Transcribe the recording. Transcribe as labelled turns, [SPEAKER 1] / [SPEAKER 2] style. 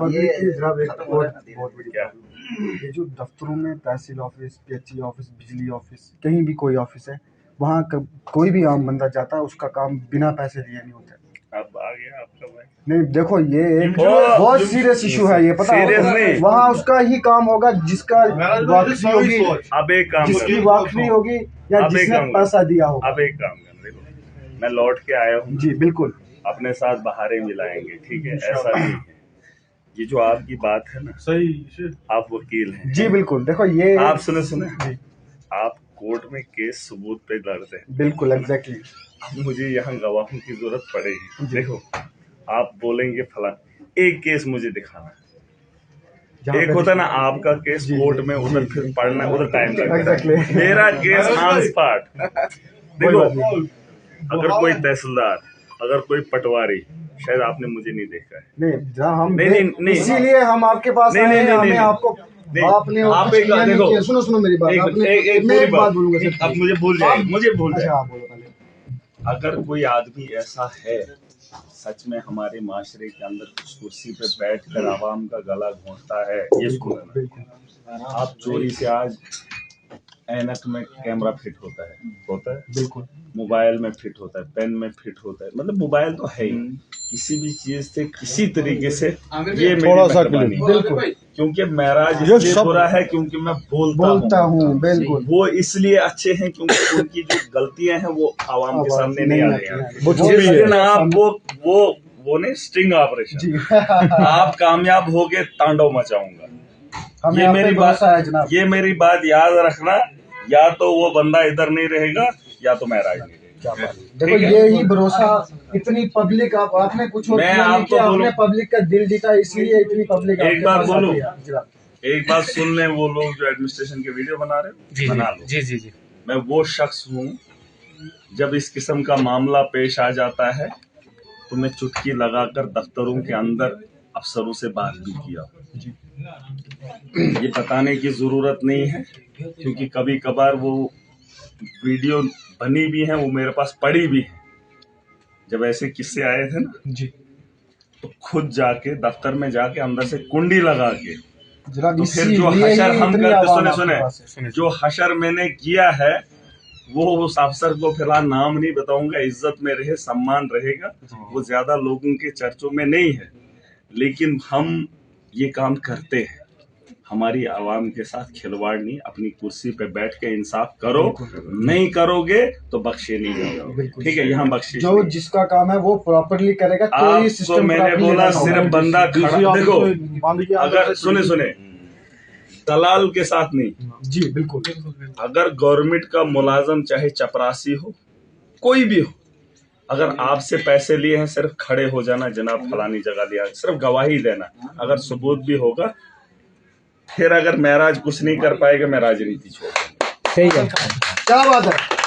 [SPEAKER 1] बहुत बढ़िया। ये जो दफ्तरों में तहसील ऑफिस, पीएचई ऑफिस, बिजली ऑफिस, कहीं भी कोई ऑफिस है, वहाँ कोई भी आम बंदा जाता है, उसका काम बिना पैसे दिए नहीं होता।
[SPEAKER 2] अब आ गया आपका भाई।
[SPEAKER 1] नहीं देखो, ये एक बहुत सीरियस इशू है, ये पता है। वहाँ उसका ही काम होगा जिसका वाकफी होगी,
[SPEAKER 2] अब एक काम
[SPEAKER 1] जिसकी वाकफी होगी या जिसने पैसा दिया होगा।
[SPEAKER 2] अब एक काम कर, देखो मैं लौट के आया हूँ
[SPEAKER 1] जी बिल्कुल,
[SPEAKER 2] अपने साथ बहारें मिलाएंगे, ठीक है, ऐसा नहीं है। ये जो आपकी बात है ना,
[SPEAKER 3] सही,
[SPEAKER 2] आप वकील हैं।
[SPEAKER 1] जी बिल्कुल, देखो ये
[SPEAKER 2] आप सुने आप कोर्ट में केस सबूत पे लड़ते हैं।
[SPEAKER 1] बिल्कुल एग्जैक्टली।
[SPEAKER 2] अब मुझे यहाँ गवाहों की जरूरत पड़ेगी। देखो आप बोलेंगे फला, एक केस मुझे दिखाना। एक होता है ना आपका केस कोर्ट में, उधर फिर पढ़ना, उधर टाइम लगता है। मेरा केस ऑन स्पॉट। देखो अगर कोई तहसीलदार, अगर कोई पटवारी, शायद आपने मुझे नहीं देखा है।
[SPEAKER 1] नहीं, इसीलिए हम आपके पास आए हैं। हमें आपको आपने
[SPEAKER 2] आप एक देखो,
[SPEAKER 1] सुनो मेरी बात।
[SPEAKER 2] एक बात बोलूंगा, अब मुझे भूल जाए।
[SPEAKER 1] अच्छा,
[SPEAKER 2] अगर कोई आदमी ऐसा है सच में हमारे माशरे के अंदर कुछ कुर्सी पे बैठ कर आवाम का गला घोंटता है, ये सुनना। आप चोरी से आज ऐनक में कैमरा फिट होता है
[SPEAKER 1] बिल्कुल,
[SPEAKER 2] मोबाइल में फिट होता है, पेन में फिट होता है, मतलब मोबाइल तो है ही, किसी भी चीज से किसी तरीके से ये
[SPEAKER 3] थोड़ा सा
[SPEAKER 2] बिल्कुल, क्योंकि मेराज इसलिए बुरा है क्योंकि मैं बोलता हूँ।
[SPEAKER 1] बिल्कुल,
[SPEAKER 2] वो इसलिए अच्छे हैं क्योंकि उनकी जो गलतियां हैं वो आवाम के सामने नहीं आ रही हैं। आप वो नहीं स्टिंग ऑपरेशन, आप कामयाब हो गए, तांडव मचाऊंगा। ये मेरी बात याद रखना, या तो वो बंदा इधर नहीं रहेगा या तो मेराज नहीं रहेगा।
[SPEAKER 1] देखो ये ही भरोसा, इतनी पब्लिक आपने कुछ
[SPEAKER 2] मैं आपको
[SPEAKER 1] आपने पब्लिक का दिल जीता, इसलिए इतनी पब्लिक।
[SPEAKER 2] एक बात बोलूं, एक बात सुन लें, वो लोग जो एडमिनिस्ट्रेशन के वीडियो बना रहे हो, बना लो।
[SPEAKER 3] जी।
[SPEAKER 2] मैं वो शख्स हूँ, जब इस किस्म का मामला पेश आ जाता है तो मैं चुटकी लगाकर दफ्तरों के अंदर अफसरों से बात भी किया। ये बताने की जरूरत नहीं है क्योंकि कभी कभार वो वीडियो बनी भी है, वो मेरे पास पड़ी भी है। जब ऐसे किस्से आए थे ना जी, तो खुद जाके दफ्तर में जाके अंदर से कुंडी लगा के, तो फिर जो हशर हम करते, सुने जो हशर मैंने किया है वो उस अफसर को फिलहाल नाम नहीं बताऊंगा, इज्जत में रहे, सम्मान रहेगा, वो ज्यादा लोगों के चर्चों में नहीं है, लेकिन हम ये काम करते हैं। हमारी आवाम के साथ खिलवाड़ नहीं, अपनी कुर्सी पे बैठ के इंसाफ करो, नहीं करोगे तो बख्शे नहीं जाओगे, ठीक है। यहाँ बख्शे
[SPEAKER 1] जो जिसका काम है वो प्रॉपरली करेगा।
[SPEAKER 2] आपको मैंने बोला सिर्फ बंदा खड़ा, देखो अगर सुने दलाल के साथ नहीं
[SPEAKER 1] जी बिल्कुल।
[SPEAKER 2] अगर गवर्नमेंट का मुलाजम चाहे चपरासी हो, कोई भी हो, अगर आपसे पैसे लिए हैं, सिर्फ खड़े हो जाना, जनाब फलानी जगह लिया, सिर्फ गवाही देना, अगर सबूत भी होगा, फिर अगर महराज कुछ नहीं कर पाएगा, मैं राजनीति छोड़ दूंगा।
[SPEAKER 1] सही है, क्या बात है।